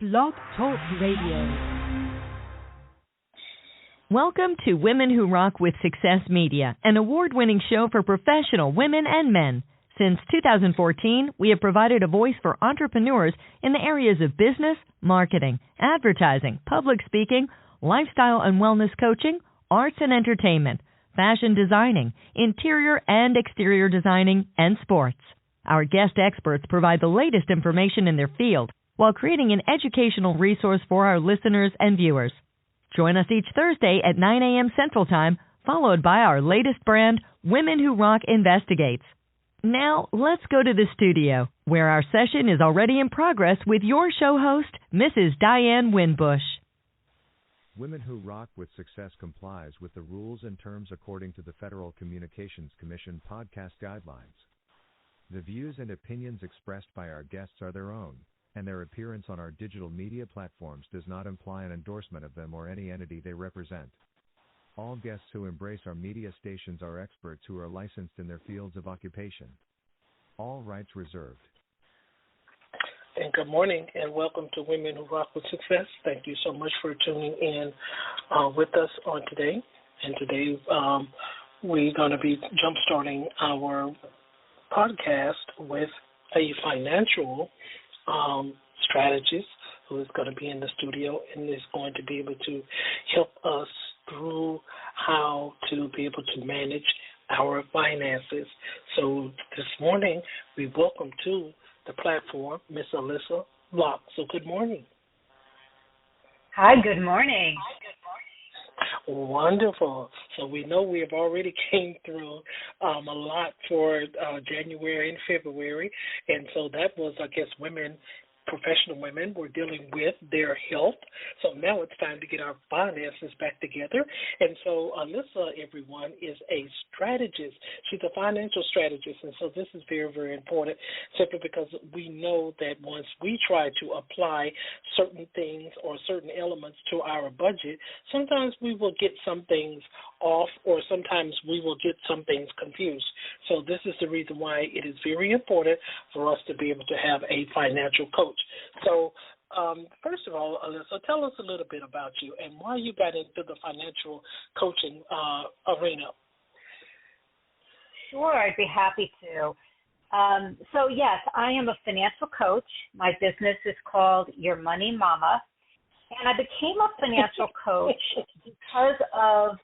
Blog Talk Radio. Welcome to Women Who Rock with Success Media, an award-winning show for professional women and men. Since 2014, we have provided a voice for entrepreneurs in the areas of business, marketing, advertising, public speaking, lifestyle and wellness coaching, arts and entertainment, fashion designing, interior and exterior designing, and sports. Our guest experts provide the latest information in their field while creating an educational resource for our listeners and viewers. Join us each Thursday at 9 a.m. Central Time, followed by our latest brand, Women Who Rock Investigates. Now, let's go to the studio, where our session is already in progress with your show host, Mrs. Diane Winbush. Women Who Rock with Success complies with the rules and terms according to the Federal Communications Commission podcast guidelines. The views and opinions expressed by our guests are their own, and their appearance on our digital media platforms does not imply an endorsement of them or any entity they represent. All guests who embrace our media stations are experts who are licensed in their fields of occupation. All rights reserved. And good morning, and welcome to Women Who Rock with Success. Thank you so much for tuning in with us on today. And today we're going to be jump-starting our podcast with a financial strategist who is going to be in the studio and is going to be able to help us through how to be able to manage our finances. So this morning, we welcome to the platform Miss Alyssa Locke. So good morning. Hi, good morning. Wonderful. So we know we have already came through a lot for January and February, and so that was, I guess, professional women were dealing with their health. So now it's time to get our finances back together. And so Alyssa, everyone, is a strategist. She's a financial strategist. And so this is very, very important simply because we know that once we try to apply certain things or certain elements to our budget, sometimes we will get some things off or sometimes we will get some things confused. So this is the reason why it is very important for us to be able to have a financial coach. So first of all, Alyssa, tell us a little bit about you and why you got into the financial coaching arena. Sure, I'd be happy to. So yes, I am a financial coach. My business is called Your Money Mama. And I became a financial coach because of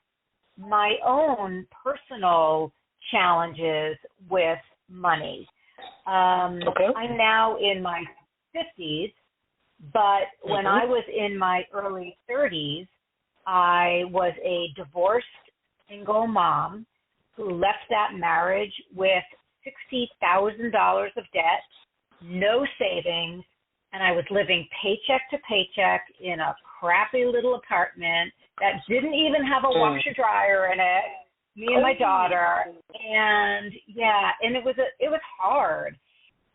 my own personal challenges with money. Okay. I'm now in my 50s, but when I was in my early 30s, I was a divorced single mom who left that marriage with $60,000 of debt, no savings, and I was living paycheck to paycheck in a crappy little apartment that didn't even have a washer dryer in it, me and my daughter, and it was hard.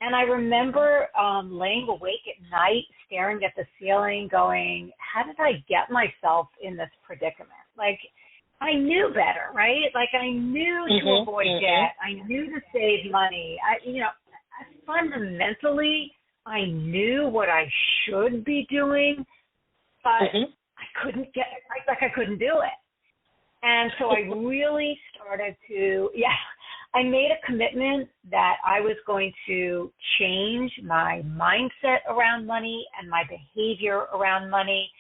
And I remember laying awake at night, staring at the ceiling, going, how did I get myself in this predicament? Like, I knew better, right? Like, I knew to avoid debt. I knew to save money. Fundamentally, I knew what I should be doing, but I couldn't do it. And so I really started to, I made a commitment that I was going to change my mindset around money and my behavior around money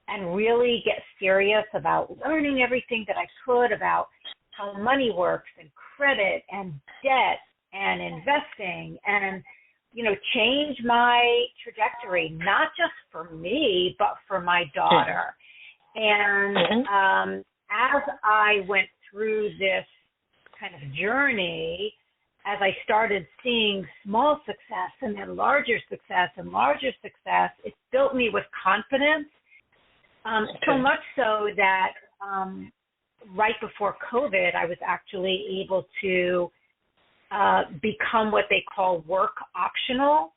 and really get serious about learning everything that I could about how money works and credit and debt and investing and, change my trajectory, not just for me, but for my daughter. And as I went through this kind of journey, as I started seeing small success and then larger success, it filled me with confidence, so much so that right before COVID, I was actually able to become what they call work optional,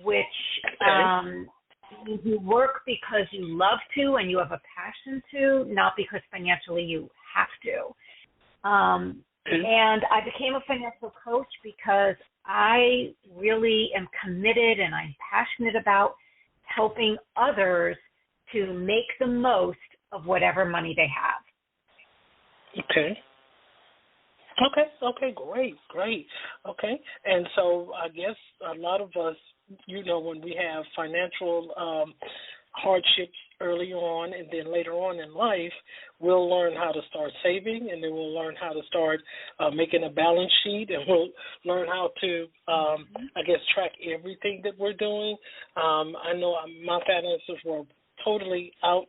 which you work because you love to and you have a passion to, not because financially you have to. And I became a financial coach because I really am committed and I'm passionate about helping others to make the most of whatever money they have. Okay. Okay, great. Okay, and so I guess a lot of us, when we have financial hardships early on and then later on in life, we'll learn how to start saving, and then we'll learn how to start making a balance sheet, and we'll learn how to, track everything that we're doing. I know my finances were totally out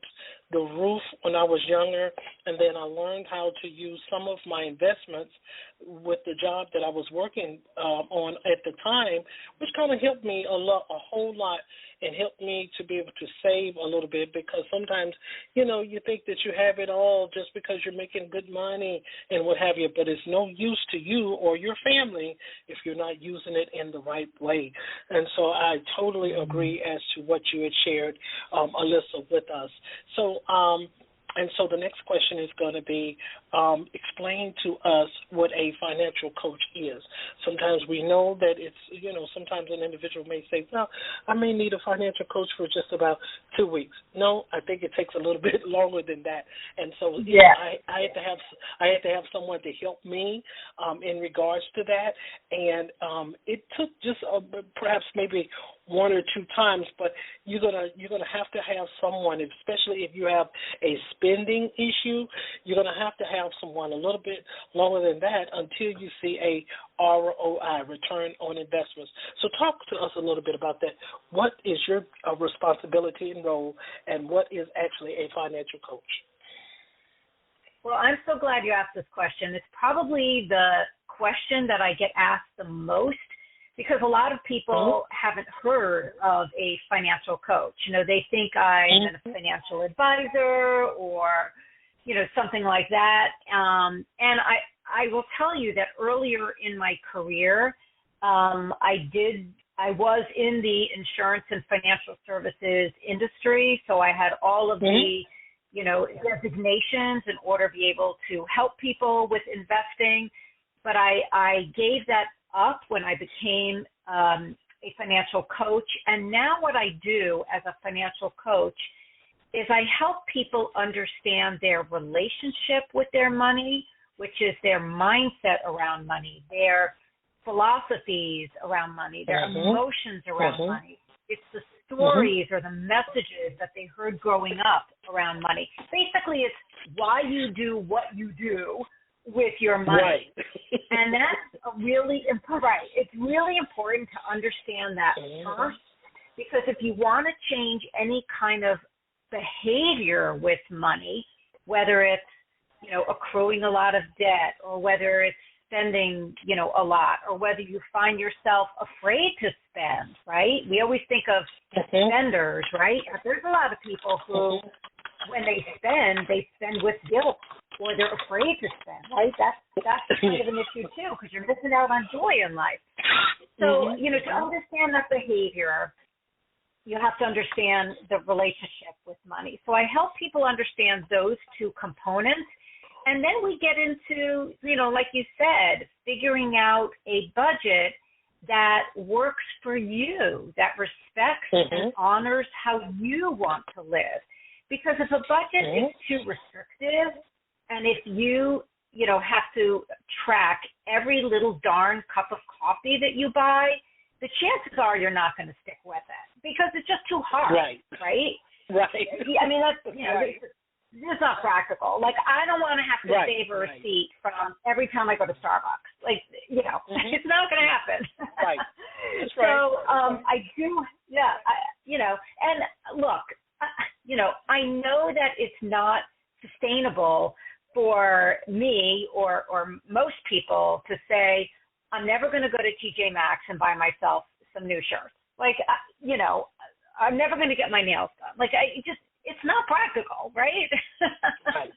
the roof when I was younger, and then I learned how to use some of my investments with the job that I was working on at the time, which kind of helped me a whole lot, and helped me to be able to save a little bit, because sometimes, you think that you have it all just because you're making good money and what have you, but it's no use to you or your family if you're not using it in the right way. And so I totally agree as to what you had shared, Alyssa, with us. So the next question is going to be, explain to us what a financial coach is. Sometimes we know that it's, sometimes an individual may say, well, I may need a financial coach for just about 2 weeks. No, I think it takes a little bit longer than that. And so I had to have someone to help me in regards to that. And it took just perhaps maybe 1 or 2 times, but you're gonna have to have someone, especially if you have a spending issue. You're gonna have to have someone a little bit longer than that until you see a ROI, return on investments. So talk to us a little bit about that. What is your responsibility and role, and what is actually a financial coach? Well, I'm so glad you asked this question. It's probably the question that I get asked the most, because a lot of people haven't heard of a financial coach. They think I'm a financial advisor or, something like that. And I will tell you that earlier in my career, I was in the insurance and financial services industry, so I had all of the, designations in order to be able to help people with investing. But I gave that up when I became a financial coach. And now what I do as a financial coach is I help people understand their relationship with their money, which is their mindset around money, their philosophies around money, their emotions around money. It's the stories or the messages that they heard growing up around money. Basically, it's why you do what you do with your money. Right. And that's really important. Right. It's really important to understand that first, because if you want to change any kind of behavior with money, whether it's, accruing a lot of debt, or whether it's spending, a lot, or whether you find yourself afraid to spend, right? We always think of spenders, right? There's a lot of people who, when they spend with guilt, or they're afraid to spend, right? That's kind of an issue too, because you're missing out on joy in life. So, to understand that behavior, you have to understand the relationship with money. So I help people understand those two components. And then we get into, like you said, figuring out a budget that works for you, that respects and honors how you want to live. Because if a budget is too restrictive, and if you, have to track every little darn cup of coffee that you buy, the chances are you're not going to stick with it, because it's just too hard, right? Right. I mean, that's, it's not practical. Like, I don't want to have to save a receipt from every time I go to Starbucks. Like, it's not going to happen. Right. That's right. So I do, and look, I know that it's not sustainable for me or most people to say, I'm never going to go to TJ Maxx and buy myself some new shirts. Like, I'm never going to get my nails done. Like, it's not practical, right?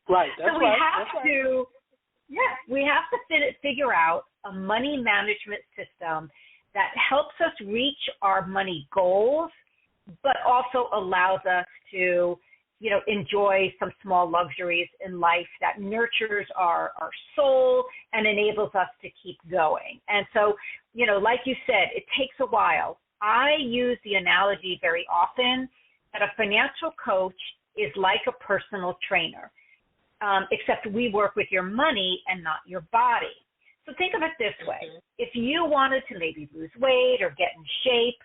Right. That's so we have to figure out a money management system that helps us reach our money goals, but also allows us to, enjoy some small luxuries in life, that nurtures our soul and enables us to keep going. And so, like you said, it takes a while. I use the analogy very often that a financial coach is like a personal trainer, except we work with your money and not your body. So think of it this way. If you wanted to maybe lose weight or get in shape,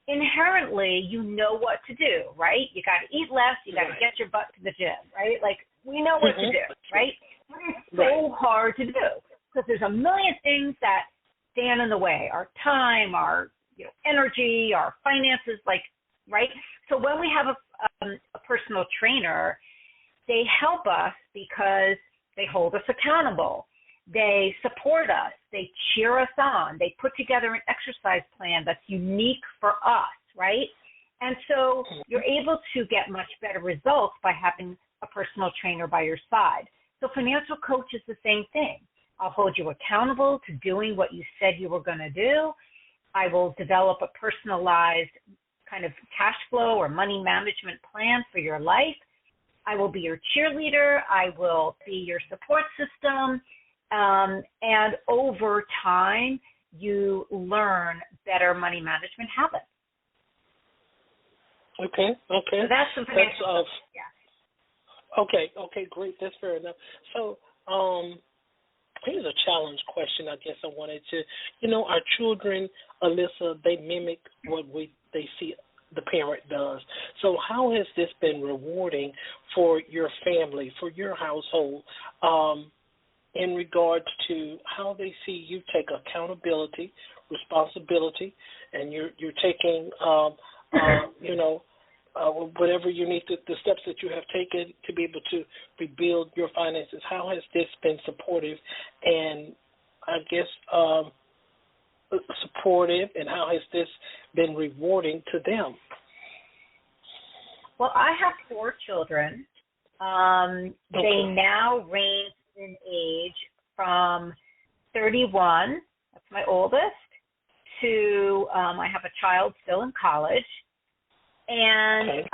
inherently you know what to do, right? You got to eat less. You got to get your butt to the gym, right? Like, we know what to do, right? It's so hard to do because there's a million things that stand in the way, our time, our energy, our finances, like, right? So when we have a personal trainer, they help us because they hold us accountable. They support us. They cheer us on. They put together an exercise plan that's unique for us, right? And so you're able to get much better results by having a personal trainer by your side. So financial coach is the same thing. I'll hold you accountable to doing what you said you were going to do. I will develop a personalized kind of cash flow or money management plan for your life. I will be your cheerleader. I will be your support system. And over time, you learn better money management habits. Okay. So that's the financial Okay, great. That's fair enough. So, here's a challenge question I guess I wanted to, our children, Alyssa, they mimic what they see the parent does. So how has this been rewarding for your family, for your household, in regards to how they see you take accountability, responsibility, and you're taking, whatever you need to, the steps that you have taken to be able to rebuild your finances? How has this been supportive and, I guess, supportive, and how has this been rewarding to them? Well, I have 4 children. They now range in age from 31, that's my oldest, to I have a child still in college. And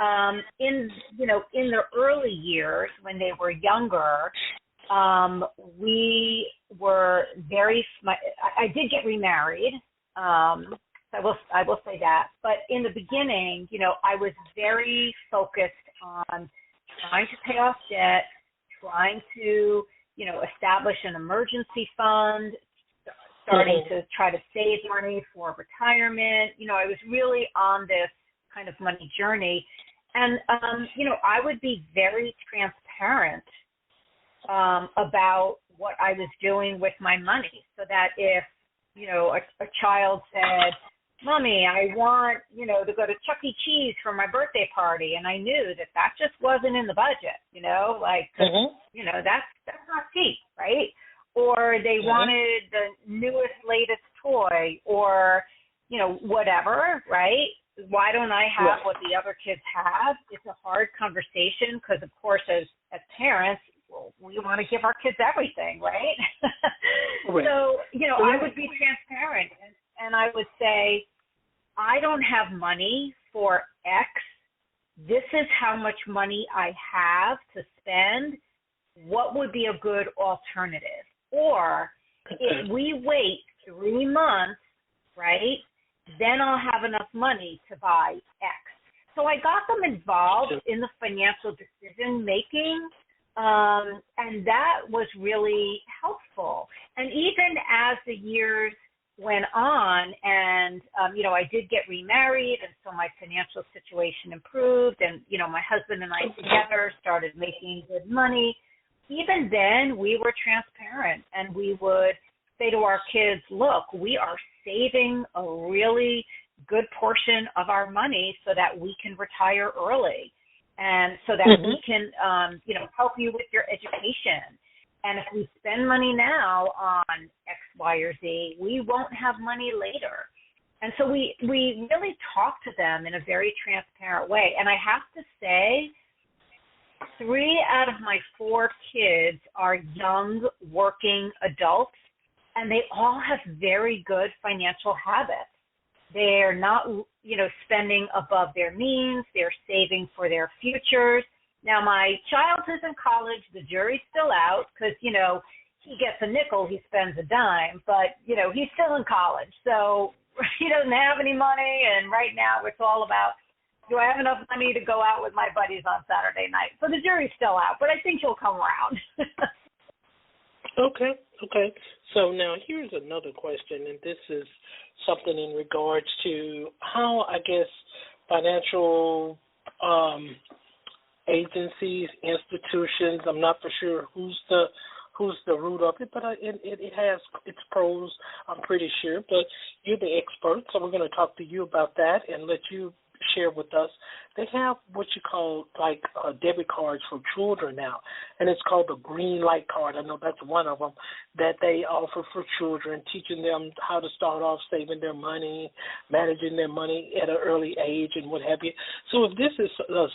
in their early years, when they were younger, we were very. I did get remarried. I will say that. But in the beginning, I was very focused on trying to pay off debt, trying to establish an emergency fund, starting to try to save money for retirement. I was really on this kind of money journey. And, I would be very transparent about what I was doing with my money, so that if, a child said, Mommy, I want, to go to Chuck E. Cheese for my birthday party, and I knew that just wasn't in the budget, that's not cheap, right? Or they wanted the newest, latest toy, or, whatever, right? Why don't I have what the other kids have? It's a hard conversation because, of course, as parents, we want to give our kids everything, right? So, I would be transparent, and I would say, I don't have money for X. This is how much money I have to spend. What would be a good alternative? Or if we wait 3 months, right, then I'll have enough money to buy X. So I got them involved in the financial decision making, and that was really helpful. And even as the years went on, and I did get remarried, and so my financial situation improved, and my husband and I together started making good money. Even then, we were transparent, and we would say to our kids, look, we are saving a really good portion of our money so that we can retire early, and so that we can help you with your education. And if we spend money now on X, Y, or Z, we won't have money later. And so we really talk to them in a very transparent way. And I have to say, 3 out of my 4 kids are young working adults, and they all have very good financial habits. They're not, spending above their means. They're saving for their futures. Now, my child who's in college, the jury's still out because, he gets a nickel, he spends a dime, but, he's still in college. So, he doesn't have any money, and right now it's all about, do I have enough money to go out with my buddies on Saturday night? So the jury's still out, but I think he'll come around. Okay. So now here's another question, and this is something in regards to how, I guess, financial agencies, institutions, I'm not for sure who's the root of it, but it has its pros, I'm pretty sure. But you're the expert, so we're going to talk to you about that and let you share with us. They have what you call like debit cards for children now, and it's called the Green Light Card. I know that's one of them that they offer for children, teaching them how to start off saving their money, managing their money at an early age, and what have you. So if this is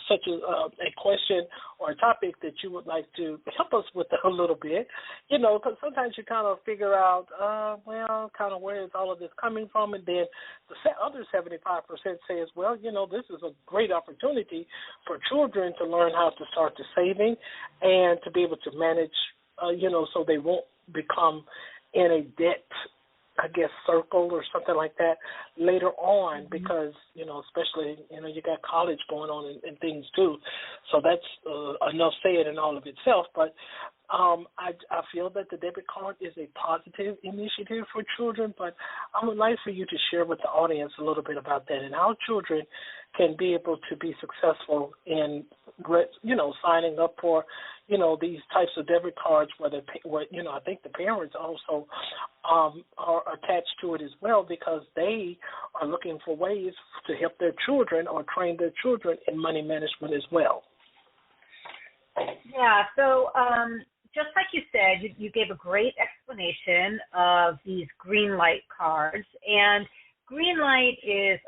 such a question or a topic that you would like to help us with a little bit, because sometimes you kind of figure out, kind of where is all of this coming from, and then the other 75% says, well, this is a great opportunity for children to learn how to start the saving and to be able to manage, so they won't become in a debt, I guess, circle or something like that later on, because, especially, you got college going on and things too. So that's enough said in all of itself. But I feel that the debit card is a positive initiative for children, but I would like for you to share with the audience a little bit about that and how children can be able to be successful in, signing up for, these types of debit cards where I think the parents also are attached to it as well, because they are looking for ways to help their children or train their children in money management as well. Yeah, so just like you said, you gave a great explanation of these Green Light cards, and Green Light is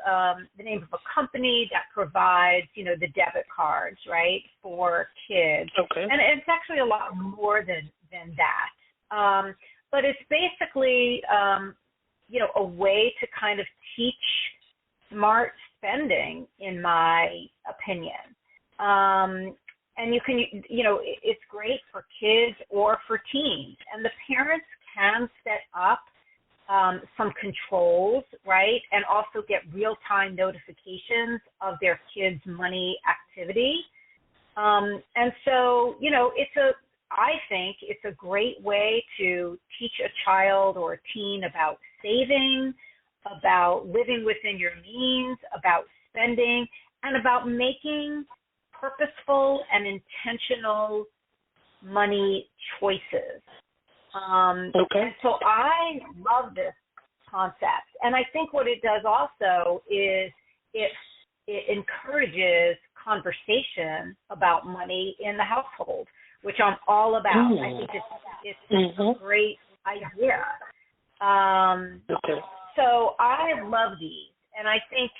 the name of a company that provides, the debit cards, right, for kids. Okay. And it's actually a lot more than that. But it's basically, a way to kind of teach smart spending, in my opinion. And you can, it's great for kids or for teens. And the parents can set up some controls, right, and also get real-time notifications of their kids' money activity. And so, I think it's a great way to teach a child or a teen about saving, about living within your means, about spending, and about making purposeful and intentional money choices. Okay. And so I love this concept. And I think what it does also is it encourages conversation about money in the household, which I'm all about. I think it's a great idea. Okay. So I love these. And I think,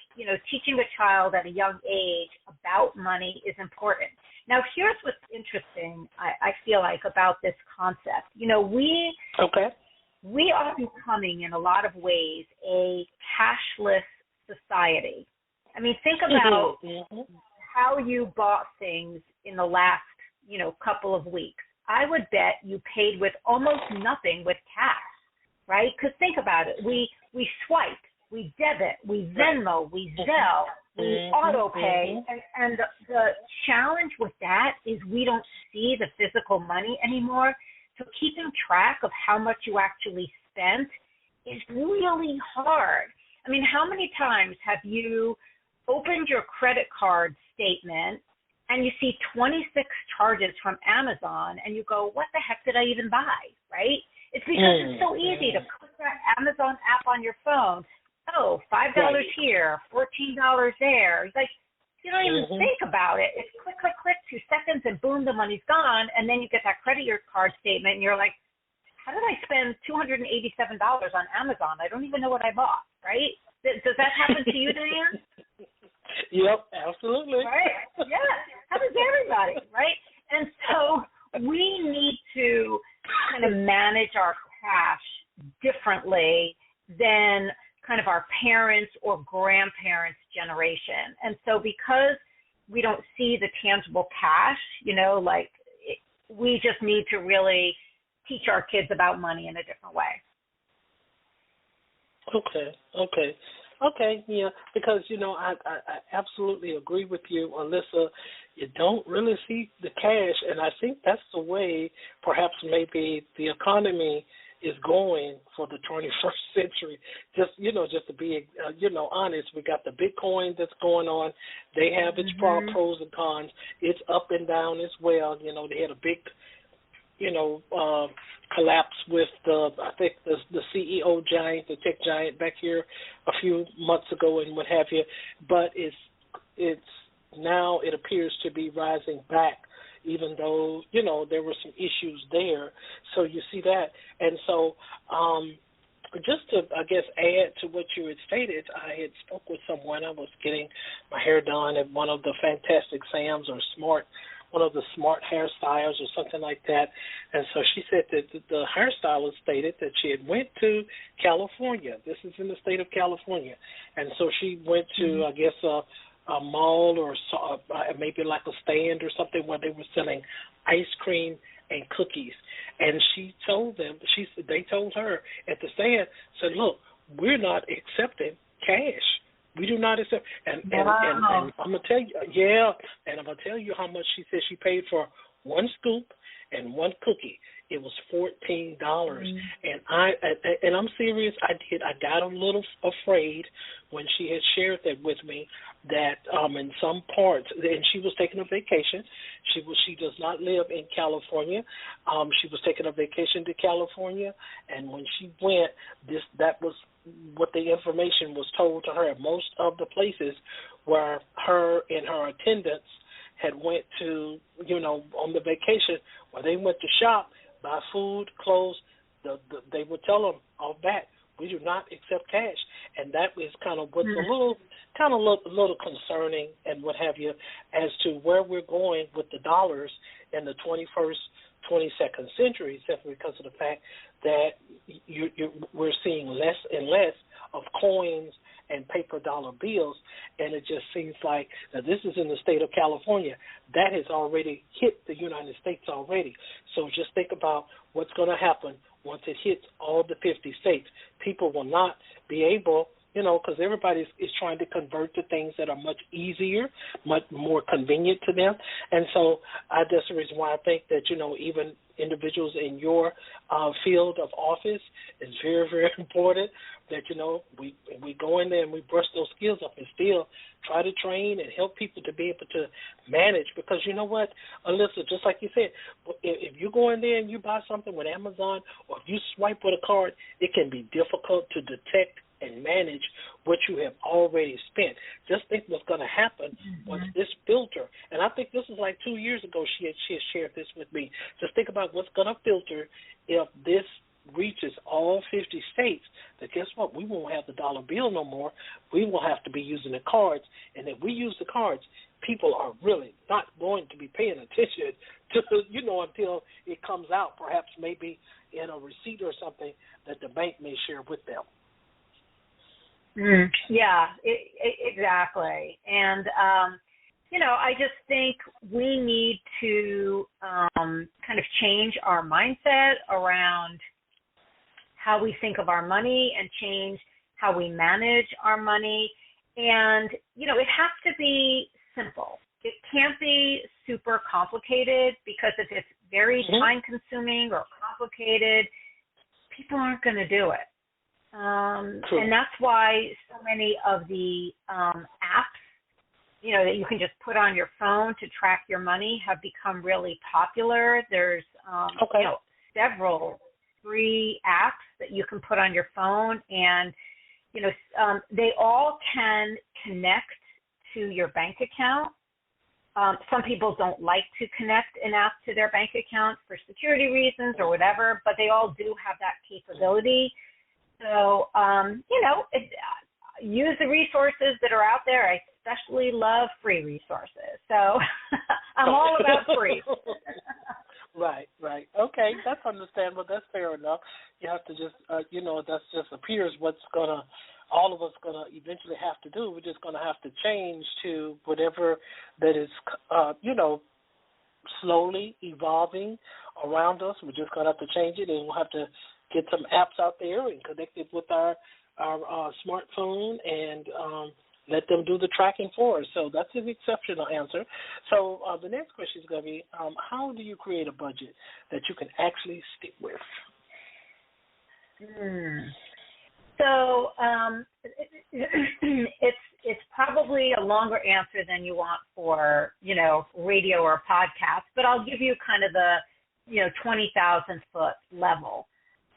teaching a child at a young age about money is important. Now, here's what's interesting, I feel like, about this concept. We are becoming, in a lot of ways, a cashless society. I mean, think about how you bought things in the last, couple of weeks. I would bet you paid with almost nothing with cash, right? Because think about it. We swipe. We debit, we Venmo, we Zelle, we auto pay, and the challenge with that is we don't see the physical money anymore. So keeping track of how much you actually spent is really hard. I mean, how many times have you opened your credit card statement and you see 26 charges from Amazon and you go, what the heck did I even buy, right? It's because it's so easy to click that Amazon app on your phone. Oh, $5 here, $14 there. It's like, you don't even think about it. It's click, click, click, 2 seconds, and boom, the money's gone. And then you get that credit card statement, and you're like, how did I spend $287 on Amazon? I don't even know what I bought, right? Does that happen to you, Diane? Yep, absolutely. Right? Yeah, happens to everybody, right? And so we need to kind of manage our cash differently than kind of our parents' or grandparents' generation. And so because we don't see the tangible cash, we just need to really teach our kids about money in a different way. Okay, yeah, because I absolutely agree with you, Alyssa. You don't really see the cash, and I think that's the way perhaps maybe the economy is going for the 21st century. Just to be honest, we got the Bitcoin that's going on. They have its pros and cons. It's up and down as well. They had a big collapse with I think the CEO giant, the tech giant back here a few months ago and what have you. But it's now it appears to be rising back, even though there were some issues there. So you see that, and so just to I guess add to what you had stated, I had spoke with someone. I was getting my hair done at one of the Fantastic Sams or one of the smart hairstyles or something like that. And so she said that the hairstylist stated that she had went to California. This is in the state of California. And so she went to, I guess, a mall or maybe like a stand or something where they were selling ice cream and cookies. And she told them, they told her at the stand, said, look, we're not accepting cash. We do not accept, and I'm gonna tell you, and I'm gonna tell you how much she said she paid for one scoop and one cookie. It was $14, and I'm serious. I got a little afraid when she had shared that with me that in some parts, and she was taking a vacation. She does not live in California. She was taking a vacation to California, and when she went, that was what the information was told to her. Most of the places where her and her attendants had went to, on the vacation, where they went to shop, buy food, clothes, they would tell them off bat, we do not accept cash. And that is kind of what's a little concerning and what have you as to where we're going with the dollars in the 22nd century, simply because of the fact that we're seeing less and less of coins and paper dollar bills, and it just seems like, now this is in the state of California, that has already hit the United States already. So just think about what's going to happen once it hits all the 50 states. People will not be able, because everybody is trying to convert to things that are much easier, much more convenient to them. And so that's the reason why I think that, even individuals in your field of office is very, very important that, we go in there and we brush those skills up and still try to train and help people to be able to manage. Because you know what, Alyssa, just like you said, if you go in there and you buy something with Amazon or if you swipe with a card, it can be difficult to detect and manage what you have already spent. Just think what's going to happen once this filter, and I think this was like 2 years ago she had shared this with me. Just think about what's going to filter if this reaches all 50 states, that guess what? We won't have the dollar bill no more. We will have to be using the cards, and if we use the cards, people are really not going to be paying attention to, until it comes out, perhaps maybe in a receipt or something that the bank may share with them. Yeah, exactly. And, I just think we need to kind of change our mindset around how we think of our money and change how we manage our money. And, it has to be simple. It can't be super complicated, because if it's very time-consuming or complicated, people aren't going to do it. And that's why so many of the apps, that you can just put on your phone to track your money have become really popular. There's several free apps that you can put on your phone, and they all can connect to your bank account. Some people don't like to connect an app to their bank account for security reasons or whatever, but they all do have that capability. So, use the resources that are out there. I especially love free resources. So I'm all about free. Right. Okay, that's understandable. That's fair enough. You have to just, that's just appears what's all of us going to eventually have to do. We're just going to have to change to whatever that is, slowly evolving around us. We're just going to have to change it, and we'll have to get some apps out there and connect it with our our smartphone and let them do the tracking for us. So that's an exceptional answer. So the next question is going to be, how do you create a budget that you can actually stick with? So it's probably a longer answer than you want for, radio or podcast, but I'll give you kind of the, 20,000 foot level.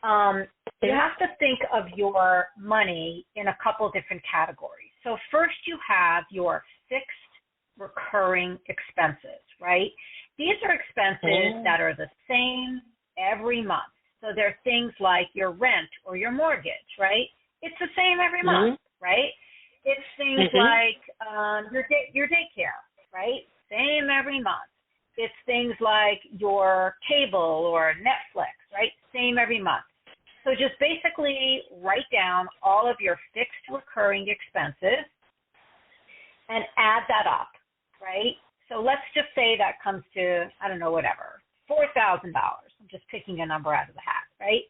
You have to think of your money in a couple different categories. So first you have your fixed recurring expenses, right? These are expenses that are the same every month. So they're things like your rent or your mortgage, right? It's the same every month, right? It's things like your daycare, right? Same every month. It's things like your cable or Netflix, right? Same every month. So just basically write down all of your fixed recurring expenses and add that up, right? So let's just say that comes to, I don't know, whatever, $4,000. I'm just picking a number out of the hat, right?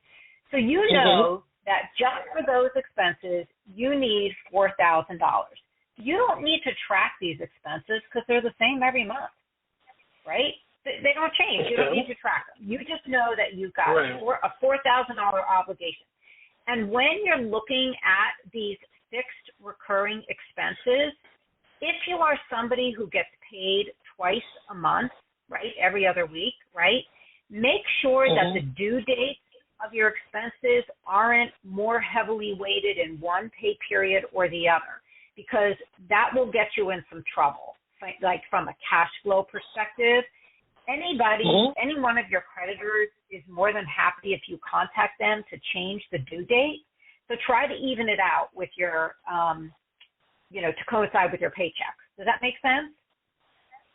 So you know that just for those expenses, you need $4,000. You don't need to track these expenses because they're the same every month, right? They don't change. You don't need to track them. You just know that you've got a $4,000 obligation. And when you're looking at these fixed recurring expenses, if you are somebody who gets paid twice a month, right, every other week, right, make sure that the due dates of your expenses aren't more heavily weighted in one pay period or the other, because that will get you in some trouble, like from a cash flow perspective. Any one of your creditors is more than happy if you contact them to change the due date. So try to even it out with your, to coincide with your paycheck. Does that make sense?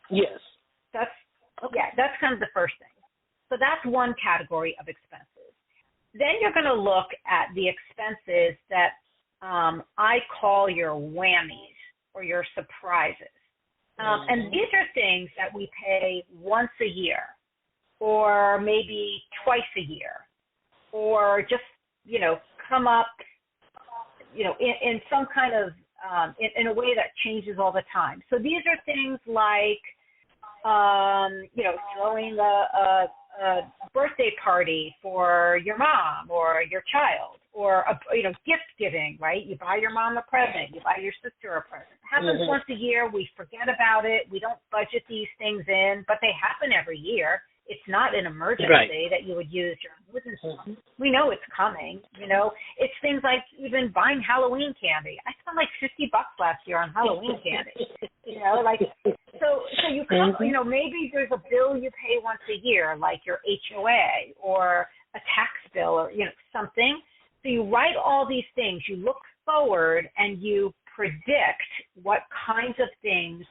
Yes. That's kind of the first thing. So that's one category of expenses. Then you're going to look at the expenses that I call your whammies or your surprises. And these are things that we pay once a year or maybe twice a year or just, come up, in some kind of, in a way that changes all the time. So these are things like, throwing a birthday party for your mom or your child, or gift giving, right? You buy your mom a present, you buy your sister a present. It happens once a year. We forget about it. We don't budget these things in, but they happen every year. It's not an emergency that you would use your emergency. We know it's coming. It's things like even buying Halloween candy. I spent like $50 last year on Halloween candy. So you come, maybe there's a bill you pay once a year, like your HOA or a tax bill or something. So you write all these things. You look forward and you predict what kinds of things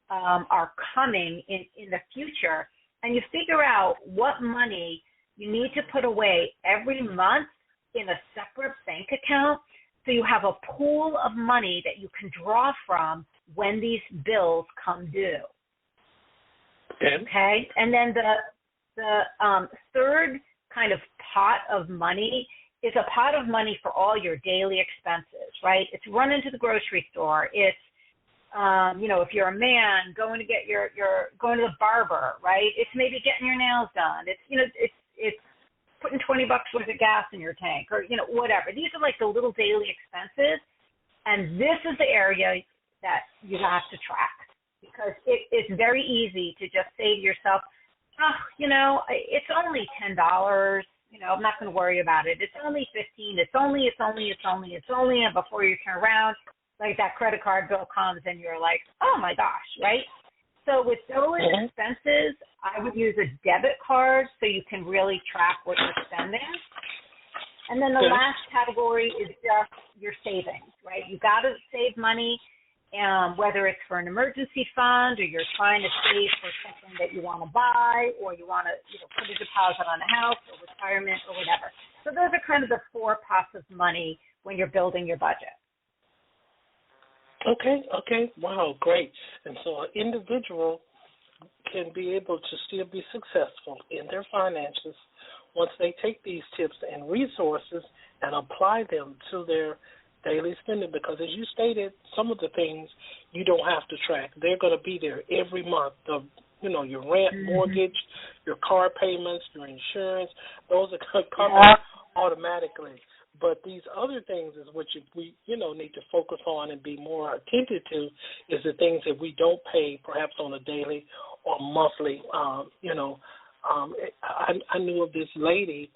are coming in the future. And you figure out what money you need to put away every month in a separate bank account, so you have a pool of money that you can draw from when these bills come due. Okay? And then the third kind of pot of money is a pot of money for all your daily expenses, right? It's running to the grocery store. It's if you're a man, going to get going to the barber, right? It's maybe getting your nails done. It's putting $20 worth of gas in your tank, or whatever. These are like the little daily expenses, and this is the area that you have to track, because it's very easy to just say to yourself, it's only $10. I'm not going to worry about it. It's only $15. It's only, and before you turn around, like that credit card bill comes and you're like, oh my gosh, right? So with those expenses, I would use a debit card so you can really track what you're spending. And then the last category is just your savings, right? You got to save money, whether it's for an emergency fund or you're trying to save for something that you want to buy, or you want to put a deposit on a house or retirement or whatever. So those are kind of the four pots of money when you're building your budget. Okay. Wow, great. And so an individual can be able to still be successful in their finances once they take these tips and resources and apply them to their daily spending, because as you stated, some of the things you don't have to track. They're going to be there every month. Your rent, mortgage, your car payments, your insurance, those are going to come out automatically. But these other things is what we need to focus on and be more attentive to, is the things that we don't pay perhaps on a daily or monthly. I knew of this lady,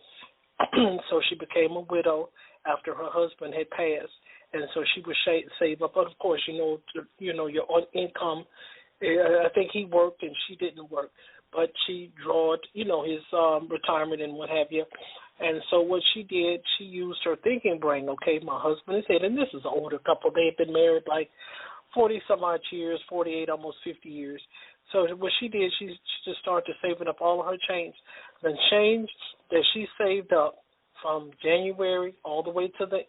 so she became a widow after her husband had passed, and so she would save up. But of course, your income. I think he worked and she didn't work, but she drawed, his retirement and what have you. And so what she did, she used her thinking brain. Okay, my husband is dead, and this is an older couple. They had been married like 40-some-odd years, 48, almost 50 years. So what she did, she just started saving up all of her change. The change that she saved up from January all the way to the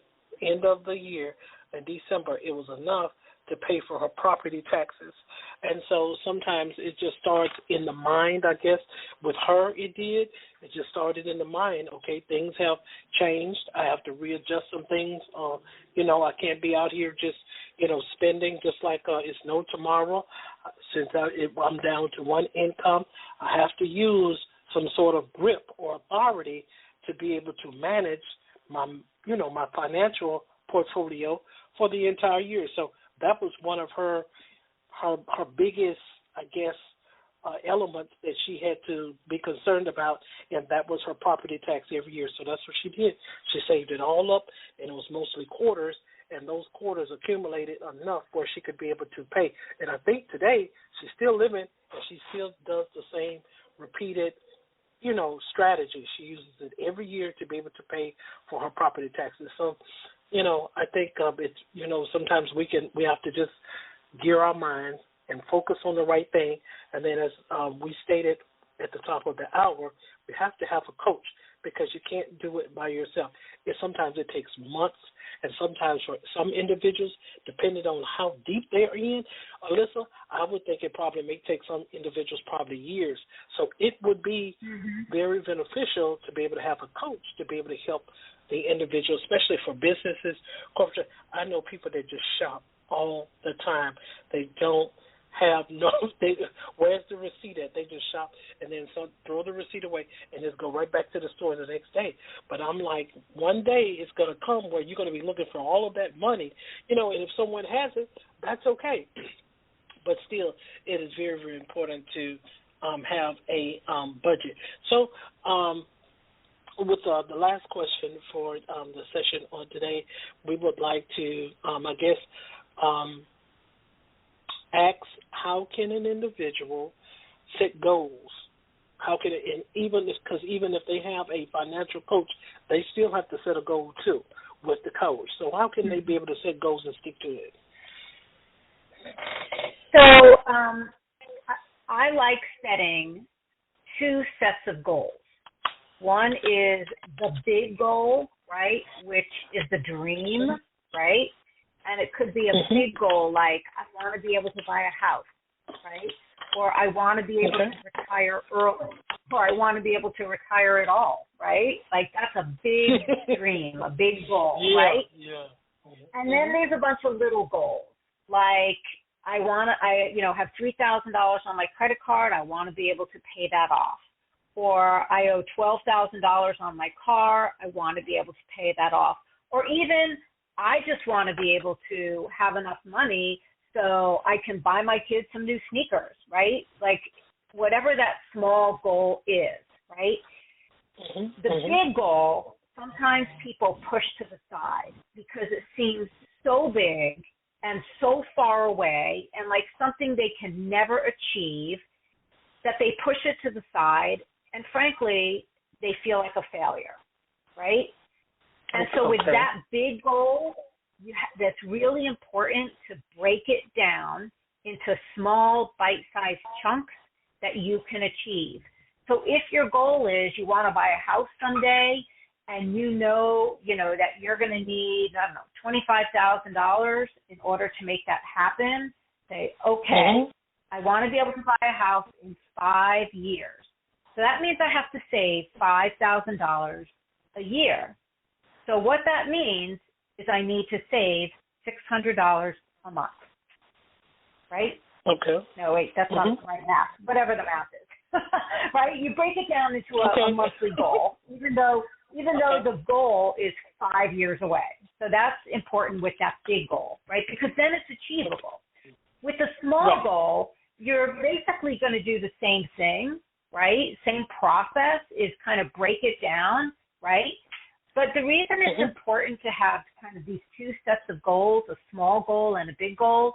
end of the year in December, it was enough to pay for her property taxes. And so sometimes it just starts in the mind, I guess. With her, it did. It just started in the mind. Okay, things have changed. I have to readjust some things. I can't be out here just, spending just like it's no tomorrow. Since I'm down to one income, I have to use some sort of grip or authority to be able to manage my financial portfolio for the entire year. So that was one of her biggest, I guess, elements that she had to be concerned about, and that was her property tax every year. So that's what she did. She saved it all up, and it was mostly quarters, and those quarters accumulated enough where she could be able to pay. And I think today she's still living, and she still does the same repeated, strategy. She uses it every year to be able to pay for her property taxes. So, I think it's, sometimes we have to just gear our minds and focus on the right thing. And then as we stated at the top of the hour, we have to have a coach, because you can't do it by yourself. Sometimes it takes months, and sometimes for some individuals, depending on how deep they're in, Alyssa, I would think it probably may take some individuals probably years. So it would be very beneficial to be able to have a coach to be able to help the individual, especially for businesses, corporate. I know people that just shop all the time. They don't have where's the receipt at? They just shop and then throw the receipt away and just go right back to the store the next day. But I'm like, one day it's going to come where you're going to be looking for all of that money, and if someone has it, that's okay. But still, it is very, very important to have a budget. So with the last question for the session on today, we would like to, ask, how can an individual set goals? How can it, and even if they have a financial coach, they still have to set a goal too with the coach. So how can they be able to set goals and stick to it? So I like setting two sets of goals. One is the big goal, right, which is the dream, right? And it could be a big goal like I want to be able to buy a house, right? Or I want to be able to retire early, or I want to be able to retire at all, right? Like that's a big dream, a big goal, right? Yeah. And then there's a bunch of little goals, like I have $3,000 on my credit card. I want to be able to pay that off. Or I owe $12,000 on my car. I want to be able to pay that off. Or even I just want to be able to have enough money so I can buy my kids some new sneakers, right? Like whatever that small goal is, right? The big goal, sometimes people push to the side because it seems so big and so far away and like something they can never achieve that they push it to the side, and frankly, they feel like a failure, right? And so with that big goal, that's really important to break it down into small bite-sized chunks that you can achieve. So if your goal is you want to buy a house someday and you know that you're going to need, $25,000 in order to make that happen, say, okay, I want to be able to buy a house in 5 years. So that means I have to save $5,000 a year. So what that means is I need to save $600 a month, right? Okay. No, wait, that's not the right math. Whatever the math is, right? You break it down into a monthly goal, even though the goal is 5 years away. So that's important with that big goal, right? Because then it's achievable. With a small goal, you're basically going to do the same thing, right? Same process is kind of break it down, right? But the reason it's important to have kind of these two sets of goals, a small goal and a big goal,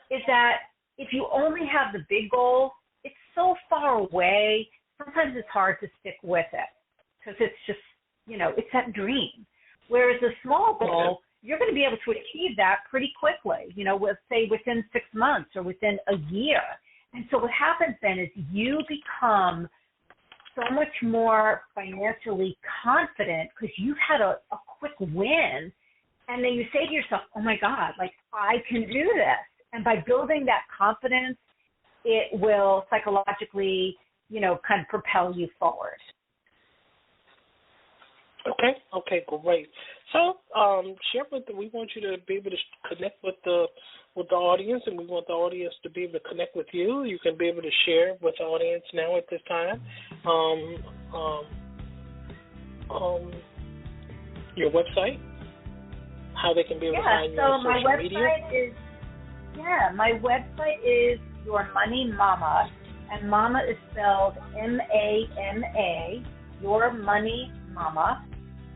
is that if you only have the big goal, it's so far away, sometimes it's hard to stick with it because it's just, it's that dream. Whereas a small goal, you're going to be able to achieve that pretty quickly, say within 6 months or within a year. And so what happens then is you become so much more financially confident because you've had a quick win. And then you say to yourself, oh, my God, I can do this. And by building that confidence, it will psychologically, kind of propel you forward. Okay, great. So, we want you to be able to connect with the audience, and we want the audience to be able to connect with you. You can be able to share with the audience now at this time your website, how they can be able to find you on social media. My website is Your Money Mama, and Mama is spelled M-A-M-A, Your Money Mama.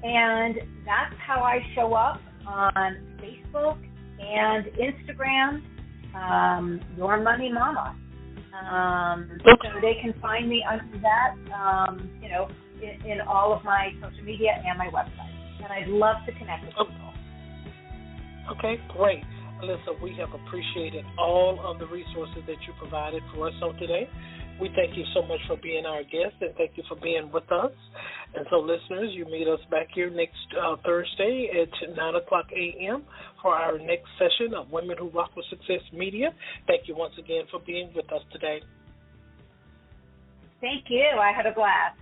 And that's how I show up on Facebook and Instagram, Your Money Mama. So they can find me under that, in all of my social media and my website. And I'd love to connect with people. Okay, great. Alyssa, we have appreciated all of the resources that you provided for us on today. We thank you so much for being our guest, and thank you for being with us. And so, listeners, you meet us back here next Thursday at 9 o'clock a.m. for our next session of Women Who Rock with Success Media. Thank you once again for being with us today. Thank you. I had a blast.